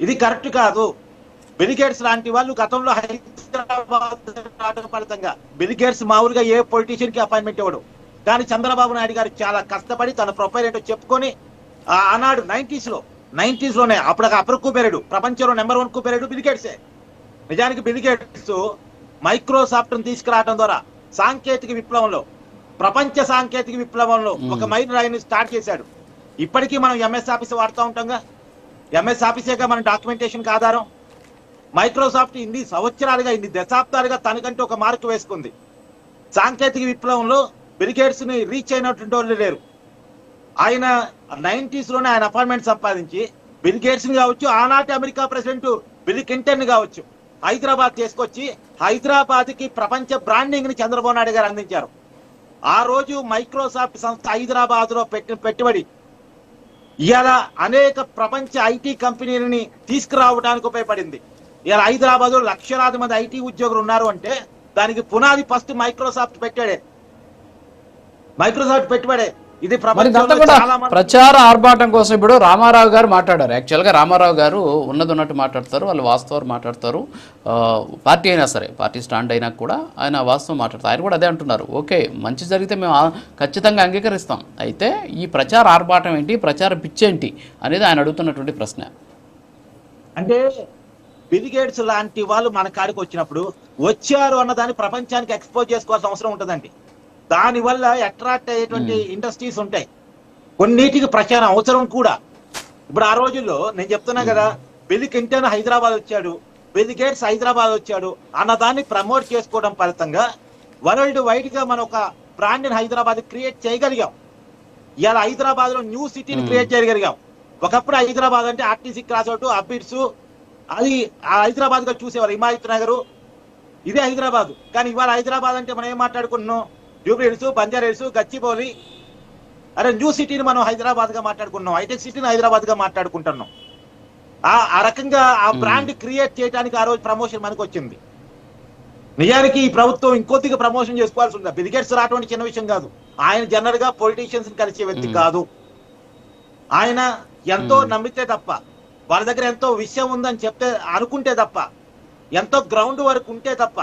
ఇది కరెక్ట్ కాదు. బిల్గేట్స్ లాంటి వాళ్ళు గతంలో హైదరాబాద్ ఫలితంగా బిల్గేట్స్ మామూలుగా ఏ పొలిటీషియన్ కి అపాయింట్మెంట్ ఇవ్వడు. కానీ చంద్రబాబు నాయుడు గారు చాలా కష్టపడి తన ప్రొఫైల్ ఏంటో చెప్పుకొని ఆనాడు 90s లోనే అప్పుడు అపర్ కుబేరుడు, ప్రపంచంలో నెంబర్ 1 కుబేరుడు బిల్గేట్సే. నిజానికి బిల్గేట్స్ మైక్రోసాఫ్ట్ ను తీసుకురావడం ద్వారా సాంకేతిక విప్లవంలో, ప్రపంచ సాంకేతిక విప్లవంలో ఒక మైలురాయిని స్టార్ట్ చేశాడు. ఇప్పటికీ మనం ఎంఎస్ ఆఫీస్ వాడుతూ ఉంటాంగా. ఎంఎస్ ఆఫీసేగా మన డాక్యుమెంటేషన్ కి ఆధారం. మైక్రోసాఫ్ట్ ఇన్ని సంవత్సరాలుగా, ఇన్ని దశాబ్దాలుగా తనకంటూ ఒక మార్కు వేసుకుంది. సాంకేతిక విప్లవంలో బిల్గేట్స్ ని రీచ్ అయినటువంటి వాళ్ళు లేరు. ఆయన 90s లోనే ఆయన అపాయింట్మెంట్ సంపాదించి బిల్గేట్స్ ని కావచ్చు, ఆనాటి అమెరికా ప్రెసిడెంట్ బిల్ క్లింటన్ ని కావచ్చు హైదరాబాద్ తీసుకొచ్చి హైదరాబాద్ కి ప్రపంచ బ్రాండింగ్ ని చంద్రబాబు నాయుడు గారు అందించారు. ఆ రోజు మైక్రోసాఫ్ట్ సంస్థ హైదరాబాద్ లో పెట్టిన పెట్టుబడి ఇవాళ అనేక ప్రపంచ ఐటీ కంపెనీలని తీసుకురావడానికి ఉపయోగపడింది. ఇవాళ హైదరాబాద్ లో లక్షలాది మంది ఐటీ ఉద్యోగులు ఉన్నారు అంటే దానికి పునాది ఫస్ట్ మైక్రోసాఫ్ట్ పెట్టాడే. మైక్రోసాఫ్ట్ పెట్టుబడే. ఇది ప్రచార ఆర్భాటం కోసం ఇప్పుడు రామారావు గారు మాట్లాడారు. యాక్చువల్గా రామారావు గారు ఉన్నట్టు మాట్లాడతారు, వాళ్ళు వాస్తవాలు మాట్లాడతారు. పార్టీ అయినా సరే, పార్టీ స్టాండ్ అయినా కూడా ఆయన వాస్తవం మాట్లాడతారు. ఆయన కూడా అదే అంటున్నారు, ఓకే మంచి జరిగితే మేము ఖచ్చితంగా అంగీకరిస్తాం, అయితే ఈ ప్రచార ఆర్భాటం ఏంటి, ప్రచార పిచ్చేంటి అనేది ఆయన అడుగుతున్నటువంటి ప్రశ్న. అంటే బిల్గేట్స్ లాంటి వాళ్ళు మన కాడికి వచ్చినప్పుడు వచ్చారు అన్నదాన్ని ప్రపంచానికి ఎక్స్పోజ్ చేసుకోవాల్సిన అవసరం ఉంటుందండి. దానివల్ల అట్రాక్ట్ అయ్యేటువంటి ఇండస్ట్రీస్ ఉంటాయి, కొన్నిటికి ప్రచారం అవసరం కూడా. ఇప్పుడు ఆ రోజుల్లో నేను చెప్తున్నా కదా, బిల్ క్లింటన్ హైదరాబాద్ వచ్చాడు, బిల్ గేట్స్ హైదరాబాద్ వచ్చాడు అన్నదాన్ని ప్రమోట్ చేసుకోవడం ఫలితంగా వరల్డ్ వైడ్ గా మనం ఒక బ్రాండ్ హైదరాబాద్ క్రియేట్ చేయగలిగాం. ఇవాళ హైదరాబాద్ లో న్యూ సిటీని క్రియేట్ చేయగలిగాం. ఒకప్పుడు హైదరాబాద్ అంటే ఆర్టీసీ క్రాస్ అవుట్, అబిడ్స్, అది హైదరాబాద్ గా చూసేవారు, హిమాయత్ నగర్, ఇదే హైదరాబాద్. కానీ ఇవాళ హైదరాబాద్ అంటే మనం ఏం మాట్లాడుకుంటున్నాం, Jubilee hills, Banjara hills, Gachibowli, అరే న్యూ సిటీని మనం హైదరాబాద్ గా మాట్లాడుకున్నాం, హైటెక్ సిటీని హైదరాబాద్ గా మాట్లాడుకుంటున్నాం. ఆ రకంగా ఆ బ్రాండ్ క్రియేట్ చేయడానికి ఆ రోజు ప్రమోషన్ మనకు వచ్చింది. నిజానికి ఈ ప్రభుత్వం ఇంకొద్దిగా ప్రమోషన్ చేసుకోవాల్సి ఉంది. బిల్గేట్స్ రావడం చిన్న విషయం కాదు. ఆయన జనరల్ గా పొలిటీషియన్స్ కలిసే వ్యక్తి కాదు. ఆయన ఎంతో నమ్మితే తప్ప, వాళ్ళ దగ్గర ఎంతో విషయం ఉందని చెప్తే అనుకుంటే తప్ప, ఎంతో గ్రౌండ్ వరకు ఉంటే తప్ప